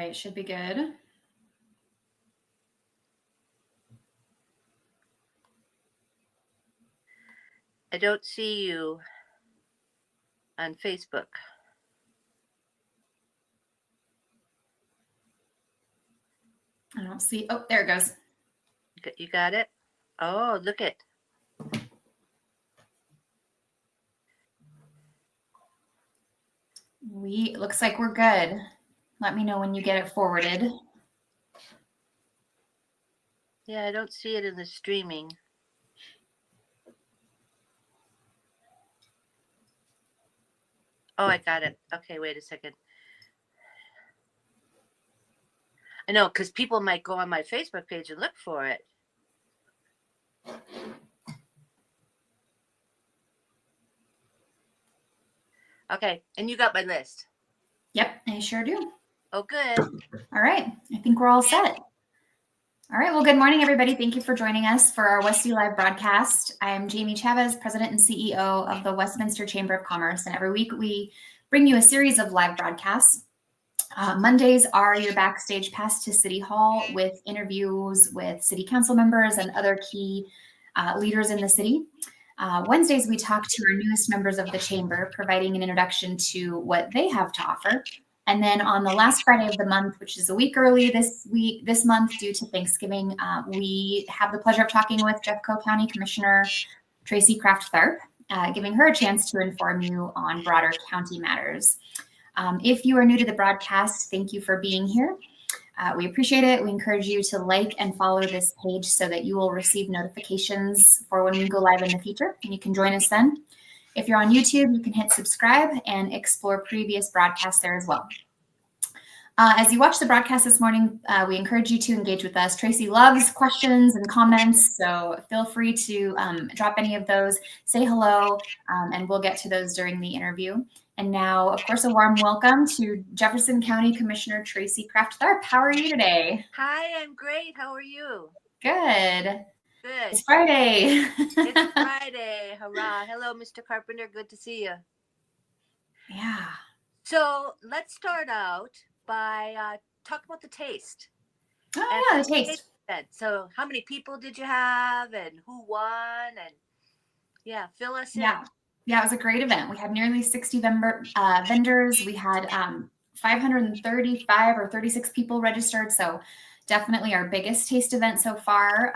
right, should be good. I don't see you on Facebook. I don't see. Oh, there it goes. You got it? Oh, look it. Looks like we're good. Let me know when you get it forwarded. Yeah, I don't see it in the streaming. Oh, I got it. Okay, wait a second. I know, because people might go on my Facebook page and look for it. Okay, and you got my list. Yep, I sure do. Oh, good. All right, I think we're all set. All right, well, good morning, everybody. Thank you for joining us for our Westy Live broadcast. I'm Jamie Chavez, President and CEO of the Westminster Chamber of Commerce, and every week we bring you a series of live broadcasts. Mondays are your backstage pass to City Hall with interviews with city council members and other key leaders in the city. Wednesdays, we talk to our newest members of the chamber, providing an introduction to what they have to offer. And then on the last Friday of the month, which is a week early this month due to Thanksgiving, we have the pleasure of talking with Jeffco County Commissioner Tracy Kraft Tharp, giving her a chance to inform you on broader county matters. If you are new to the broadcast, thank you for being here. We appreciate it. We encourage you to like and follow this page so that you will receive notifications for when we go live in the future, and you can join us then. If you're on YouTube, you can hit subscribe and explore previous broadcasts there as well. As you watch the broadcast this morning, we encourage you to engage with us. Tracy loves questions and comments, so feel free to drop any of those, say hello, and we'll get to those during the interview. And now, of course, a warm welcome to Jefferson County Commissioner Tracy Kraft Tharp. How are you today? Hi, I'm great. How are you? Good. Good. It's Friday. It's Friday. Hurrah. Hello, Mr. Carpenter. Good to see you. Yeah. So let's start out by talk about the taste. Oh, yeah, the taste. So how many people did you have and who won? And yeah, fill us in. Yeah, it was a great event. We had nearly 60 vendors. We had 535 or 36 people registered. So definitely our biggest taste event so far.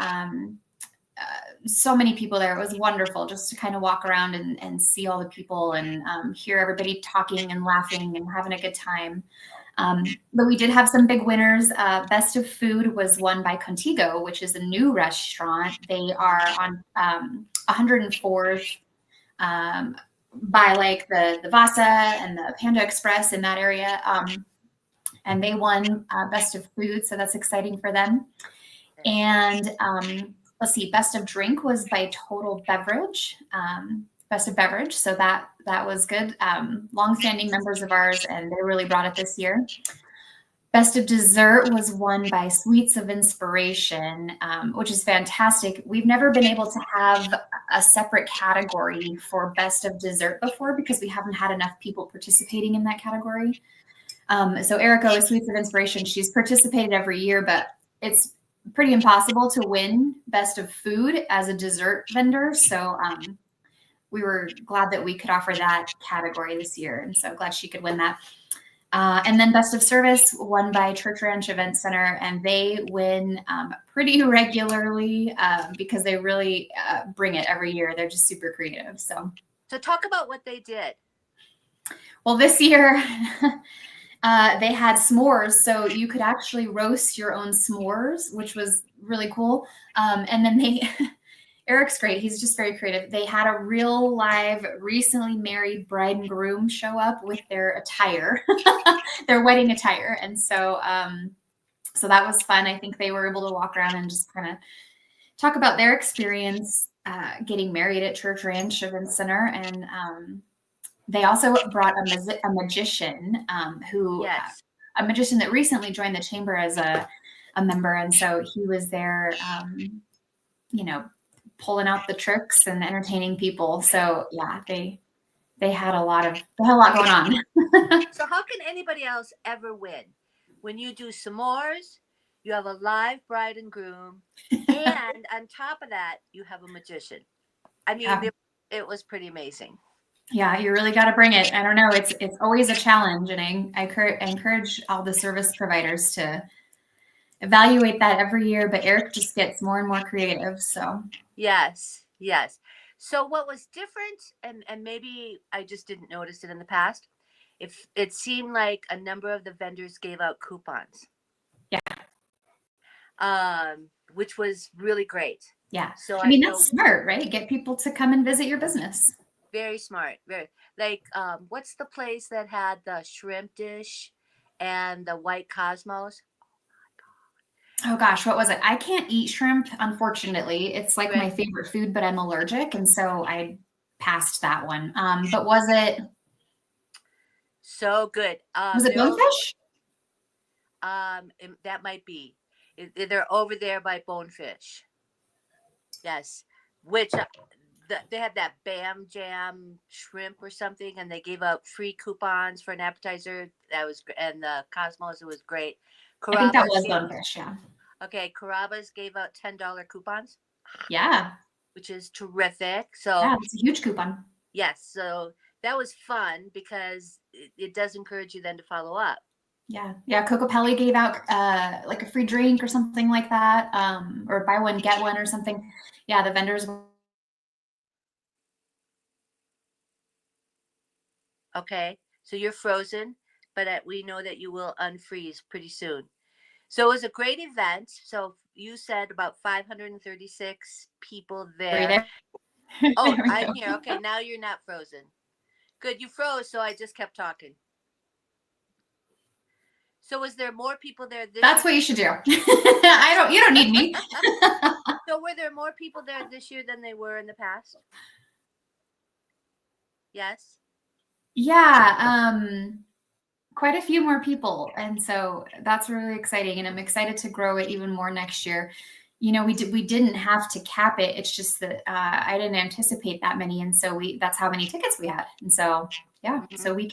So many people there. It was wonderful just to kind of walk around and see all the people and hear everybody talking and laughing and having a good time. But we did have some big winners. Best of Food was won by Contigo, which is a new restaurant. They are on 104th by like the Vasa and the Panda Express in that area. And they won Best of Food, so that's exciting for them. And let's see, Best of Drink was by Total Beverage. Best of Beverage, so that was good. Longstanding members of ours, and they really brought it this year. Best of Dessert was won by Sweets of Inspiration, which is fantastic. We've never been able to have a separate category for Best of Dessert before because we haven't had enough people participating in that category. So Erica with Sweets of Inspiration, she's participated every year, but it's pretty impossible to win Best of Food as a dessert vendor. So we were glad that we could offer that category this year. And so glad she could win that. And then Best of Service won by Church Ranch Event Center, and they win pretty regularly because they really bring it every year. They're just super creative. So talk about what they did. Well, this year they had s'mores, so you could actually roast your own s'mores, which was really cool. And then Eric's great. He's just very creative. They had a real live, recently married bride and groom show up with their attire, their wedding attire. And so, so that was fun. I think they were able to walk around and just kind of talk about their experience getting married at Church Ranch Event Center. And they also brought a magician who, a magician that recently joined the chamber as a member. And so he was there, pulling out the tricks and entertaining people. So yeah, they had a lot going on. So how can anybody else ever win? when you do s'mores, you have a live bride and groom, and on top of that, you have a magician. I mean, Yeah. it was pretty amazing. Yeah, you really got to bring it. I don't know. It's always a challenge, and I encourage all the service providers to evaluate that every year. But Eric just gets more and more creative. So Yes, yes. So what was different, and maybe I just didn't notice it in the past, if it seemed like a number of the vendors gave out coupons, yeah, which was really great. yeah. So I I mean, know, that's smart, right? Get people to come and visit your business. very smart, very like what's the place that had the shrimp dish and the white cosmos? Oh gosh, what was it? I can't eat shrimp, unfortunately. It's like Shrimp, my favorite food, but I'm allergic, and so I passed that one. But so good. was it They're over. bonefish? That might be. They're over there by Bonefish. Yes, which they had that Bam Jam shrimp or something, and they gave out free coupons for an appetizer. That was and the Cosmos. It was great. I think that Carrabba's was gave, bonefish. Yeah, okay, Carrabba's gave out $10 coupons, yeah, which is terrific. So yeah. It's a huge coupon. yes, so that was fun because it does encourage you then to follow up. Yeah, yeah. Cocopelli gave out like a free drink or something like that, or buy one get one or something. Yeah, the vendors. Okay, so you're frozen, but we know that you will unfreeze pretty soon. So it was a great event. So you said about 536 people Were you there. there? Oh, There we I'm go. here. Okay, now you're not frozen. Good, you froze, so I just kept talking. So was there more people there this That's year? what you should do. I don't. You don't need me. So were there more people there this year than they were in the past? Yes. Yeah. Quite a few more people, and so that's really exciting, and I'm excited to grow it even more next year. We didn't have to cap it. It's just that I didn't anticipate that many, and so that's how many tickets we had, and so yeah, Mm-hmm. so we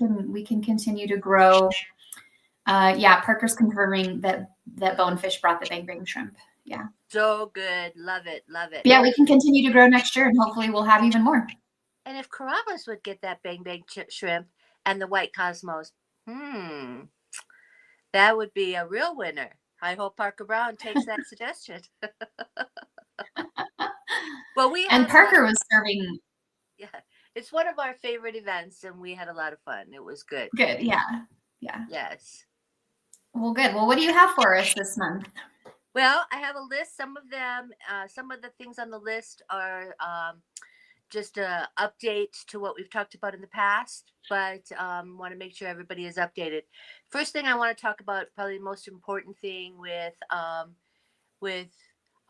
can continue to grow. Yeah, Parker's confirming that Bonefish brought the bang bang shrimp. Yeah, So good. Love it. Love it. but yeah, we can continue to grow next year, and hopefully we'll have even more. And if Carrabba's would get that bang bang shrimp and the white cosmos, that would be a real winner. I hope Parker Brown takes that suggestion. Well, we And had a lot. Parker was serving. Yeah, it's one of our favorite events, and we had a lot of fun. It was good. Good. Yeah, yeah. Yes. Well, good. Well, what do you have for us this month? Well, I have a list. Some of them, some of the things on the list are just a update to what we've talked about in the past, but want to make sure everybody is updated. First thing I want to talk about, probably the most important thing with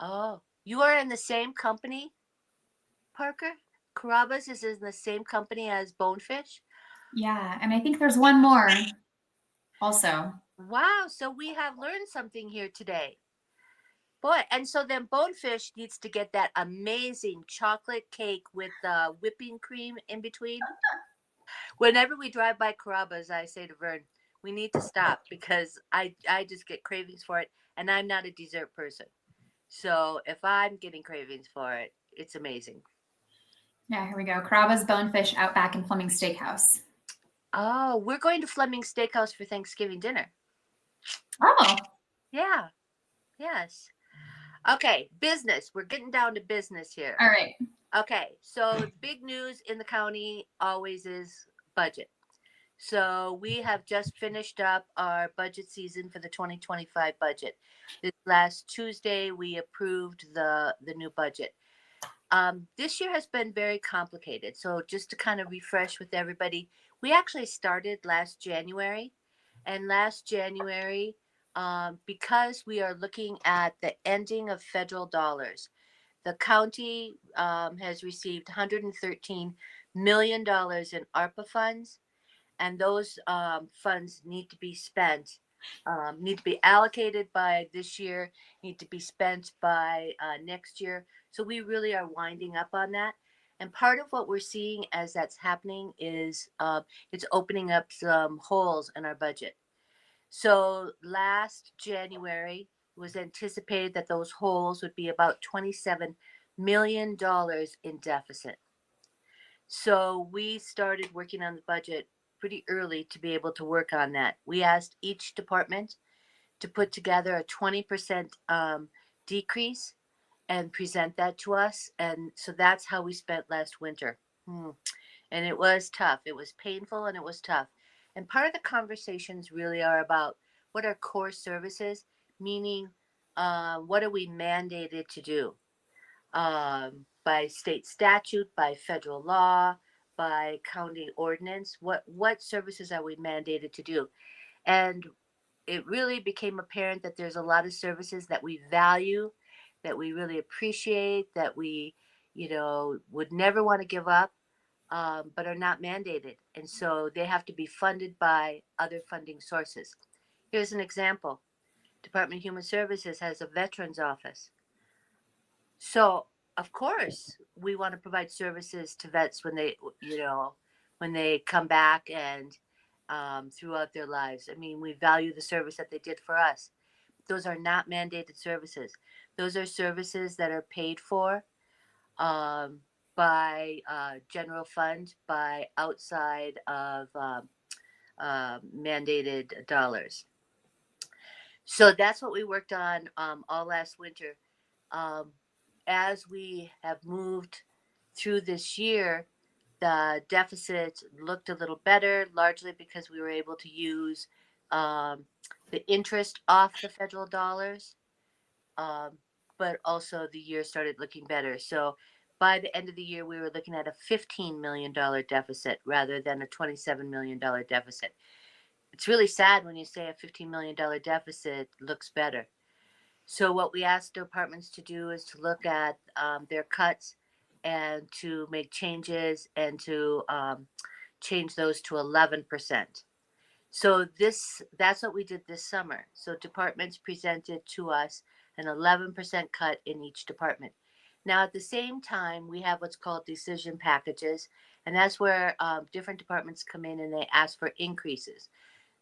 oh, you are in the same company, Parker. Carrabba's is in the same company as Bonefish. Yeah, and I think there's one more also. Wow, so we have learned something here today. Boy, and so then Bonefish needs to get that amazing chocolate cake with the whipping cream in between. Whenever we drive by Carrabba's, I say to Vern, we need to stop because I just get cravings for it, and I'm not a dessert person. So if I'm getting cravings for it, it's amazing. Yeah, here we go. Carrabba's Bonefish Outback and Fleming Steakhouse. Oh, we're going to Fleming Steakhouse for Thanksgiving dinner. Oh. Yeah. Yes. Okay, business. We're getting down to business here. All right. Okay, so big news in the county always is budget. So we have just finished up our budget season for the 2025 budget. This last Tuesday, we approved the new budget. This year has been very complicated. So just to kind of refresh with everybody, we actually started last January. And last January, because we are looking at the ending of federal dollars, the county has received $113 million in ARPA funds, and those funds need to be spent, need to be allocated by this year, need to be spent by next year. So we really are winding up on that. And part of what we're seeing as that's happening is it's opening up some holes in our budget. So last January it was anticipated that those holes would be about $27 million in deficit. So we started working on the budget pretty early to be able to work on that. We asked each department to put together a 20% decrease and present that to us. And so that's how we spent last winter. And it was tough. It was painful and it was tough. And part of the conversations really are about what are core services, meaning what are we mandated to do by state statute, by federal law, by county ordinance. What services are we mandated to do? And it really became apparent that there's a lot of services that we value, that we really appreciate, that we, would never want to give up, but are not mandated. And so they have to be funded by other funding sources. Here's an example. Department of Human Services has a veterans office. So, of course, we want to provide services to vets when they come back and throughout their lives. I mean, we value the service that they did for us. Those are not mandated services. Those are services that are paid for by general fund, by outside of mandated dollars. So that's what we worked on all last winter. Um, as we have moved through this year, the deficit looked a little better, largely because we were able to use the interest off the federal dollars, but also the year started looking better. So by the end of the year, we were looking at a $15 million deficit rather than a $27 million deficit. It's really sad when you say a $15 million deficit looks better. So what we asked departments to do is to look at their cuts and to make changes and to change those to 11%. So that's what we did this summer. So departments presented to us an 11% cut in each department. Now at the same time, we have what's called decision packages, and that's where different departments come in and they ask for increases.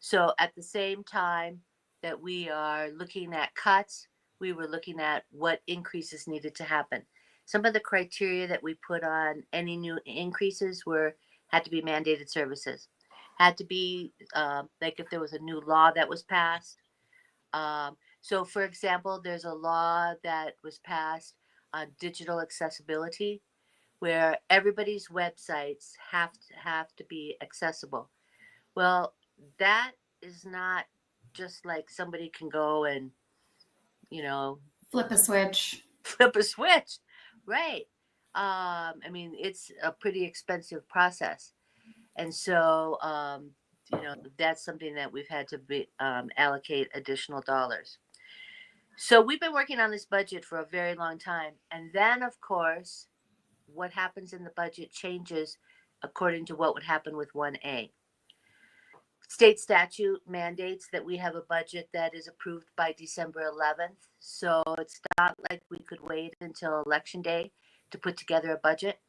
So at the same time that we are looking at cuts, we were looking at what increases needed to happen. Some of the criteria that we put on any new increases had to be mandated services, had to be like if there was a new law that was passed. So, for example, there's a law that was passed on digital accessibility, where everybody's websites have to be accessible. Well, that is not just like somebody can go and, you know, Flip a switch. flip a switch, right? I mean, it's a pretty expensive process, and so that's something that we've had to allocate additional dollars. So we've been working on this budget for a very long time, and then of course, what happens in the budget changes according to what would happen with 1A. State statute mandates that we have a budget that is approved by December 11th. So it's not like we could wait until election day to put together a budget.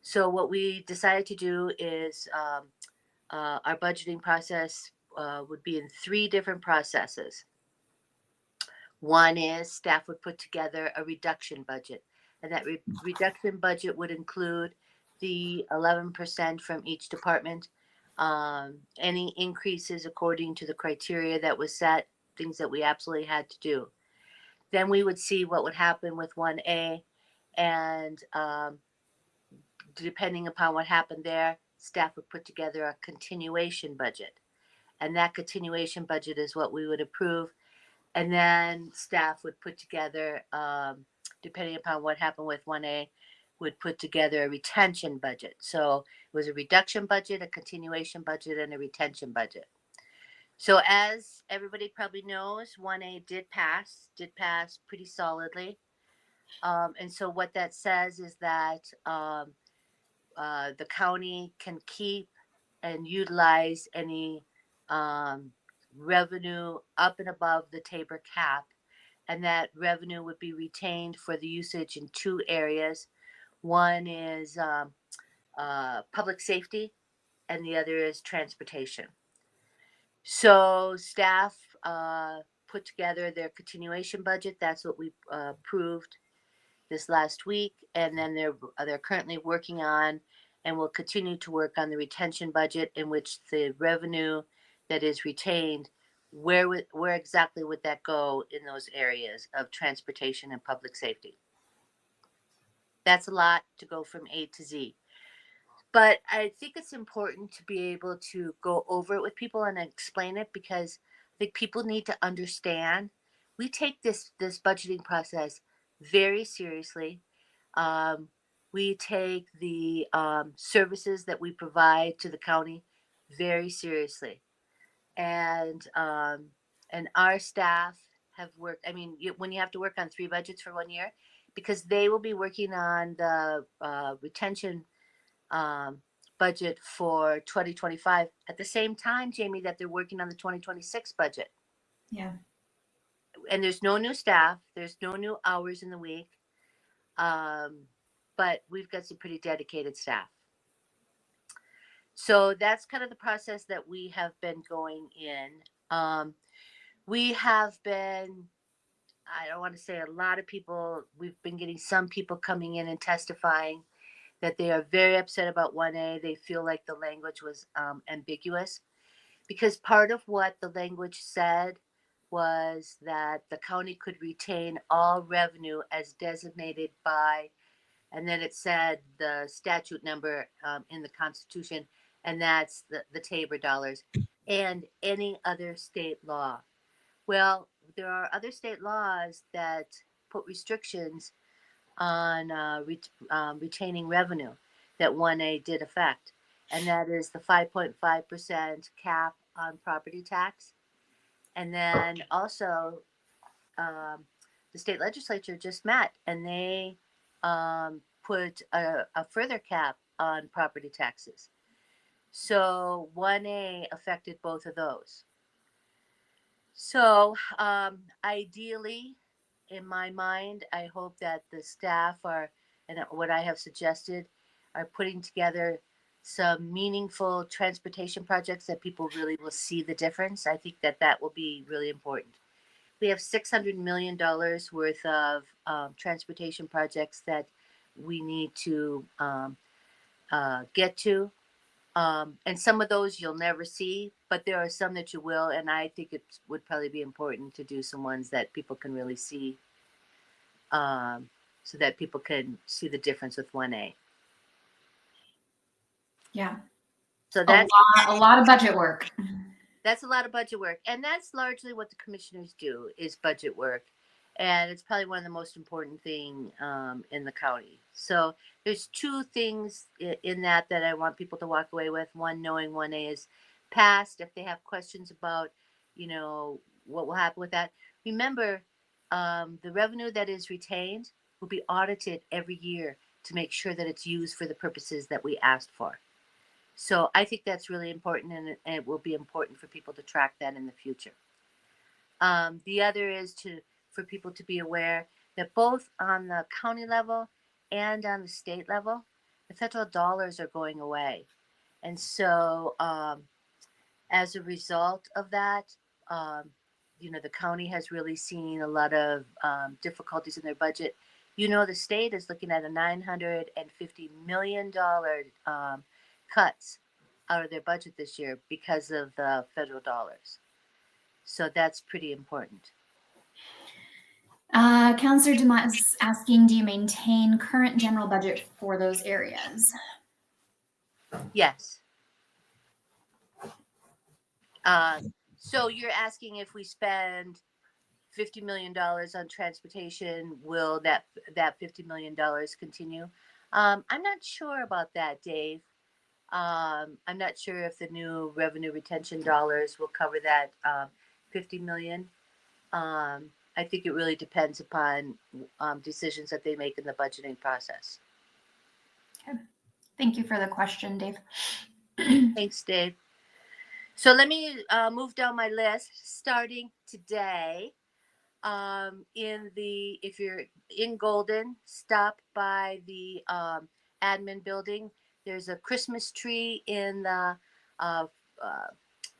So what we decided to do is our budgeting process would be in three different processes. One is staff would put together a reduction budget, and that reduction budget would include the 11% from each department, any increases according to the criteria that was set, things that we absolutely had to do. Then we would see what would happen with 1A, and depending upon what happened there, staff would put together a continuation budget. And that continuation budget is what we would approve. And then staff would put together, depending upon what happened with 1A, would put together a retention budget. So it was a reduction budget, a continuation budget, and a retention budget. So as everybody probably knows, 1A did pass pretty solidly. And so what that says is that the county can keep and utilize any revenue up and above the Tabor cap, and that revenue would be retained for the usage in two areas. One is public safety, and the other is transportation. So staff put together their continuation budget. That's what we approved this last week, and then they're currently working on and will continue to work on the retention budget, in which the revenue that is retained, where exactly would that go in those areas of transportation and public safety? That's a lot to go from A to Z. But I think it's important to be able to go over it with people and explain it, because I think people need to understand. We take this budgeting process very seriously. Um, we take the services that we provide to the county very seriously, and our staff have worked. I mean, when you have to work on 3 budgets for 1 year, because they will be working on the retention um, budget for 2025 at the same time, Jamie, that they're working on the 2026 budget. Yeah. And there's no new staff, there's no new hours in the week, but we've got some pretty dedicated staff. So that's kind of the process that we have been going in. We have been, I don't want to say a lot of people, we've been getting some people coming in and testifying that they are very upset about 1A. They feel like the language was ambiguous, because part of what the language said was that the county could retain all revenue as designated by, and then it said the statute number in the Constitution, and that's the Tabor dollars, and any other state law. Well, there are other state laws that put restrictions on retaining revenue that 1A did affect, and that is the 5.5% cap on property tax. And then also, the state legislature just met, and they put a further cap on property taxes. So 1A affected both of those. So ideally, in my mind, I hope that the staff are, and what I have suggested, are putting together some meaningful transportation projects that people really will see the difference. I think that that will be really important. We have $600 million worth of transportation projects that we need to get to. And some of those you'll never see, but there are some that you will. And I think it would probably be important to do some ones that people can really see, so that people can see the difference with 1A. Yeah. So that's a lot of budget work. That's a lot of budget work. And that's largely what the commissioners do, is budget work. And it's probably one of the most important thing in the county. So there's 2 things in that I want people to walk away with. One, knowing 1A is passed. If they have questions about, what will happen with that, remember, the revenue that is retained will be audited every year to make sure that it's used for the purposes that we asked for. So I think that's really important, and it will be important for people to track that in the future. The other is for people to be aware that both on the county level and on the state level, the federal dollars are going away. And so as a result of that, the county has really seen a lot of difficulties in their budget. The state is looking at a $950 million cuts out of their budget this year because of the federal dollars. So that's pretty important. Councillor Dumont is asking, do you maintain current general budget for those areas? Yes. So you're asking if we spend $50 million on transportation, will that $50 million continue? I'm not sure about that, Dave. I'm not sure if the new revenue retention dollars will cover that 50 million. I think it really depends upon decisions that they make in the budgeting process. Okay. Thank you for the question, Dave. Thanks, Dave. So let me move down my list. Starting today, if you're in Golden, stop by the admin building. There's a Christmas tree in the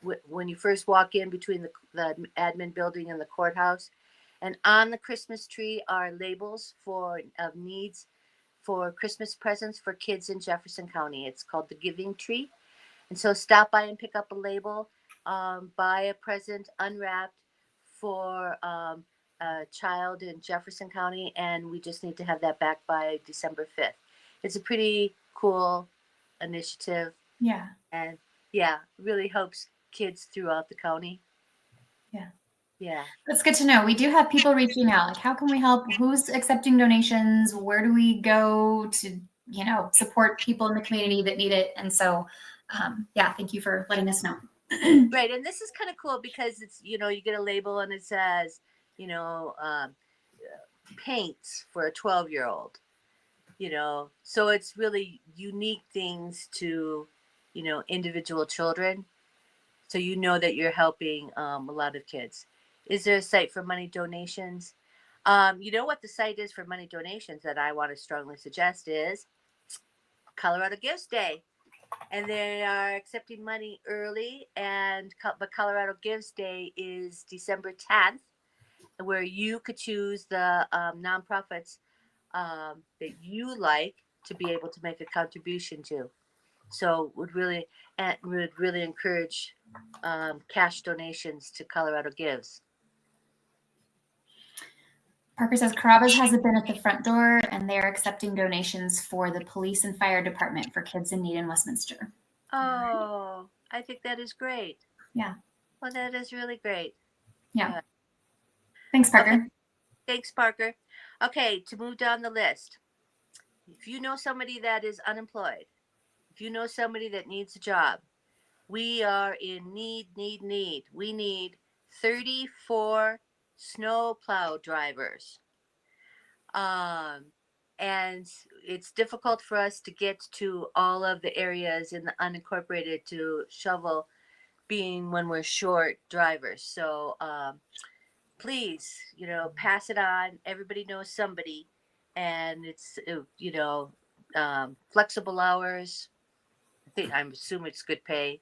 when you first walk in between the admin building and the courthouse. And on the Christmas tree are labels of needs for Christmas presents for kids in Jefferson County. It's called the Giving Tree. And so stop by and pick up a label, buy a present unwrapped for a child in Jefferson County, and we just need to have that back by December 5th. It's a pretty cool initiative. Yeah. And yeah, really helps kids throughout the county. Yeah. Yeah. That's good to know. We do have people reaching out, like, how can we help? Who's accepting donations? Where do we go to, support people in the community that need it? And so, yeah, thank you for letting us know. Right. And this is kind of cool because it's, you get a label and it says, paints for a 12-year-old, so it's really unique things to, individual children. So that you're helping a lot of kids. Is there a site for money donations? What the site is for money donations that I want to strongly suggest is Colorado Gives Day. And they are accepting money early, but Colorado Gives Day is December 10th, where you could choose the nonprofits that you like to be able to make a contribution to. So would really encourage cash donations to Colorado Gives. Parker says Carrabba's has a bin at the front door, and they are accepting donations for the police and fire department for kids in need in Westminster. Oh, I think that is great. Yeah. Well, that is really great. Yeah. Thanks, Parker. Okay. Thanks, Parker. Okay, to move down the list. If you know somebody that is unemployed, if you know somebody that needs a job, we are in need. We need 34 snowplow drivers. And it's difficult for us to get to all of the areas in the unincorporated to shovel, being when we're short drivers. So please, pass it on. Everybody knows somebody, and it's flexible hours. I'm assuming it's good pay.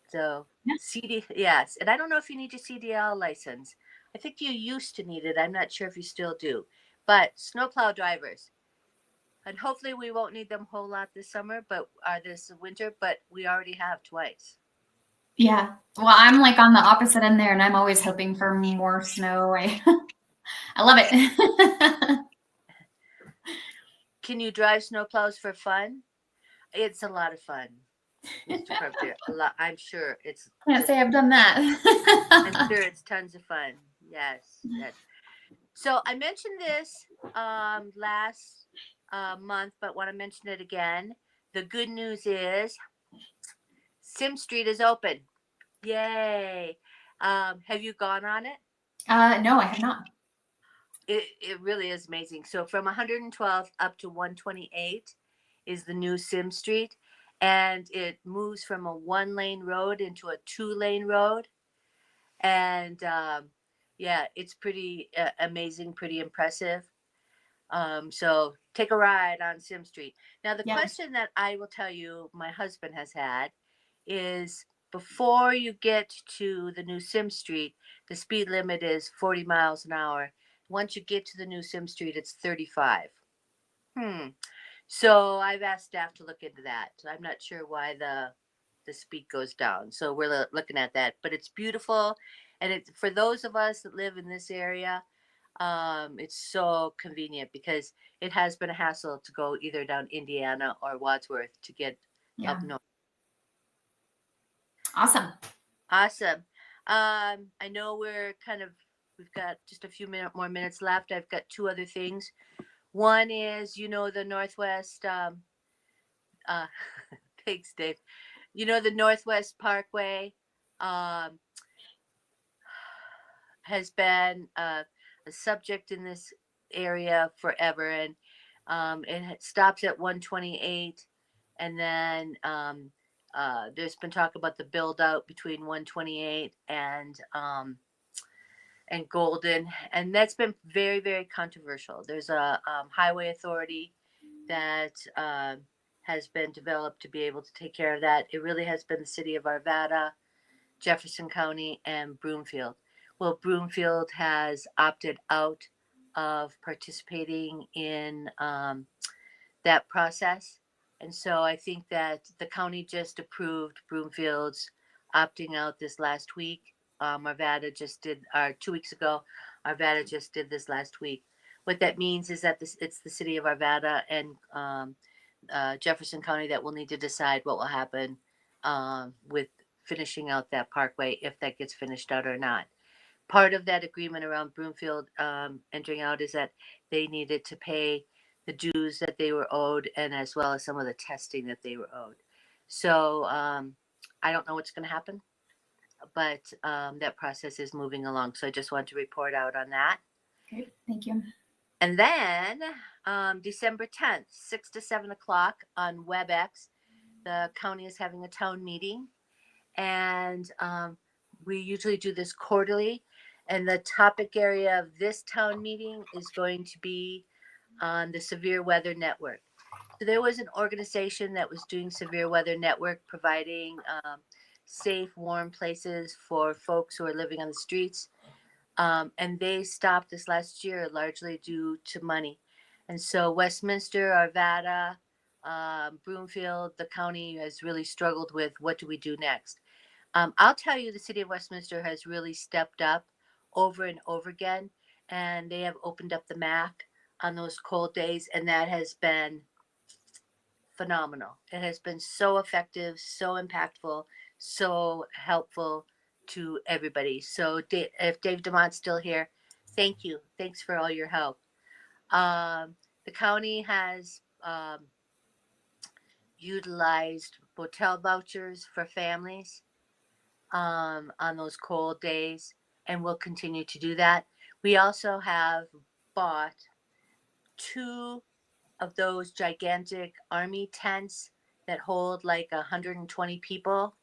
So yes, and I don't know if you need your CDL license. I think you used to need it. I'm not sure if you still do. But snowplow drivers, and hopefully we won't need them a whole lot this summer, this winter. But we already have twice. Yeah. Well, I'm like on the opposite end there, and I'm always hoping for more snow. I love it. Can you drive snowplows for fun? It's a lot of fun. I'm sure it's. Can't say I've done that. I'm sure it's tons of fun. Yes. So I mentioned this last month, but want to mention it again. The good news is Sim Street is open. Yay. Have you gone on it? No, I have not. It really is amazing. So from 112th up to 128 is the new Sim Street, and it moves from a 1-lane road into a 2-lane road. And yeah, it's pretty amazing, pretty impressive. So take a ride on Sim Street. Now, the question that I will tell you my husband has had is, before you get to the new Sim Street, the speed limit is 40 miles an hour. Once you get to the new Sim Street, it's 35. So I've asked staff to look into that. I'm not sure why the speed goes down. So we're looking at that. But it's beautiful. And it's for those of us that live in this area, it's so convenient because it has been a hassle to go either down Indiana or Wadsworth to get up north. Awesome. I know we've got just a few more minutes left. I've got 2 other things. One is, the Northwest, thanks, Dave. The Northwest Parkway has been a subject in this area forever, and it stops at 128, and then there's been talk about the build out between 128 and Golden, and that's been very, very controversial. There's a highway authority that has been developed to be able to take care of that. It really has been the city of Arvada Jefferson County, and Broomfield. Well, Broomfield has opted out of participating in that process. And so I think that the county just approved Broomfield's opting out this last week. Arvada just did, 2 weeks ago, Arvada just did this last week. What that means is that it's the city of Arvada and Jefferson County that will need to decide what will happen with finishing out that parkway, if that gets finished out or not. Part of that agreement around Broomfield entering out is that they needed to pay the dues that they were owed, and as well as some of the testing that they were owed. So I don't know what's going to happen, but that process is moving along. So I just want to report out on that. Great, thank you. And then December 10th, 6 to 7 o'clock on WebEx, the county is having a town meeting. And we usually do this quarterly. And the topic area of this town meeting is going to be on the Severe Weather Network. So there was an organization that was doing Severe Weather Network, providing safe, warm places for folks who are living on the streets. And they stopped this last year, largely due to money. And so Westminster, Arvada, Broomfield, the county has really struggled with what do we do next. I'll tell you, the city of Westminster has really stepped up over and over again, and they have opened up the MAC on those cold days, and that has been phenomenal. It has been so effective, so impactful, so helpful to everybody. So if Dave DeMont's still here, thank you. Thanks for all your help. The county has utilized hotel vouchers for families on those cold days, and we'll continue to do that. We also have bought 2 of those gigantic army tents that hold like 120 people.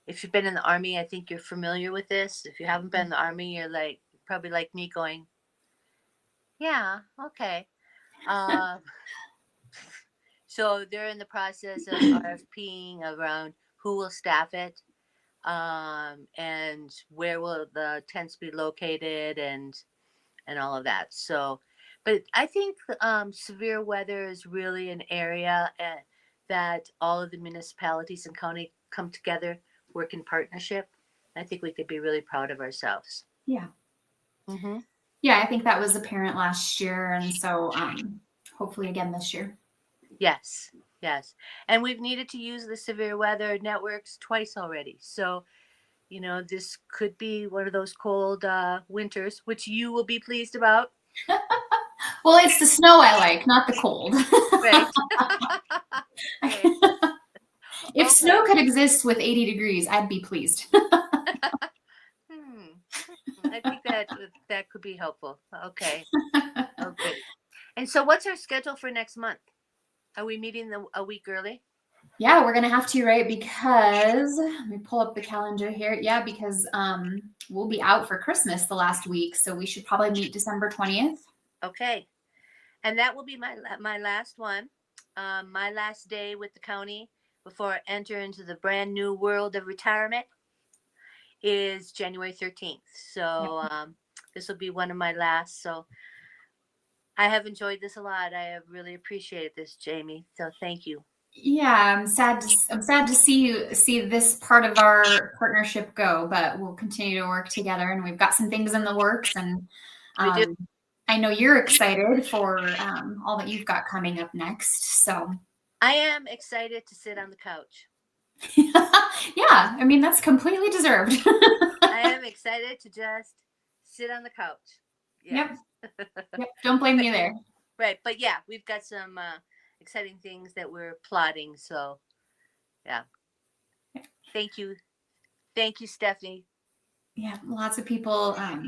If you've been in the army, I think you're familiar with this. If you haven't been in the army, you're like probably like me going, yeah, okay. So they're in the process of RFPing around who will staff it, and where will the tents be located, and all of that. So, but I think severe weather is really an area that all of the municipalities and county come together, work in partnership. I think we could be really proud of ourselves. Yeah. Mm-hmm. Yeah, I think that was apparent last year, and so hopefully again this year. Yes, yes. And we've needed to use the severe weather networks twice already. So, you know, this could be one of those cold winters, which you will be pleased about. Well, it's the snow I like, not the cold. Right. Right. If snow could exist with 80 degrees, I'd be pleased. I think that could be helpful. Okay. Okay. And so what's our schedule for next month? Are we meeting a week early? Yeah, we're gonna have to, right? Because let me pull up the calendar here. Yeah, because we'll be out for Christmas the last week, so we should probably meet December 20th. Okay, and that will be my last one, my last day with the county before I enter into the brand new world of retirement is January 13th. So this will be one of my last. So I have enjoyed this a lot. I have really appreciated this, Jamie. So thank you. Yeah, I'm sad to see this part of our partnership go, but we'll continue to work together, and we've got some things in the works, and I know you're excited for all that you've got coming up next. So I am excited to sit on the couch. Yeah, I mean, that's completely deserved. I am excited to just sit on the couch. Yes. Yep. Don't blame me there. Right, but yeah, we've got some exciting things that we're plotting. So, yeah. Thank you, Stephanie. Yeah, lots of people have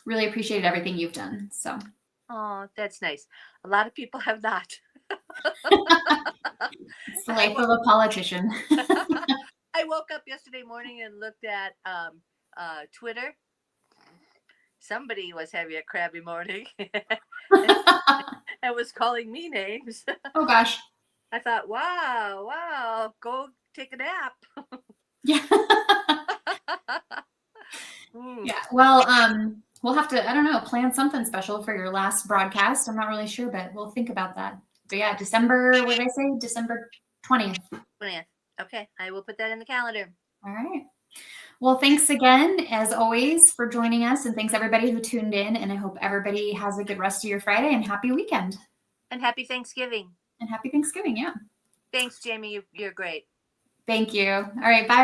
really appreciated everything you've done. So. Oh, that's nice. A lot of people have not. It's the life of a politician. I woke up yesterday morning and looked at Twitter. Somebody was having a crabby morning and was calling me names. Oh gosh. I thought, wow, go take a nap. Yeah. Mm. Yeah. Well, we'll have to, I don't know, plan something special for your last broadcast. I'm not really sure, but we'll think about that. But yeah, December, what did I say? December 20th. 20th. Okay, I will put that in the calendar. All right. Well, thanks again, as always, for joining us. And thanks everybody who tuned in. And I hope everybody has a good rest of your Friday and happy weekend. And happy Thanksgiving. And happy Thanksgiving. Yeah. Thanks, Jamie. You're great. Thank you. All right. Bye.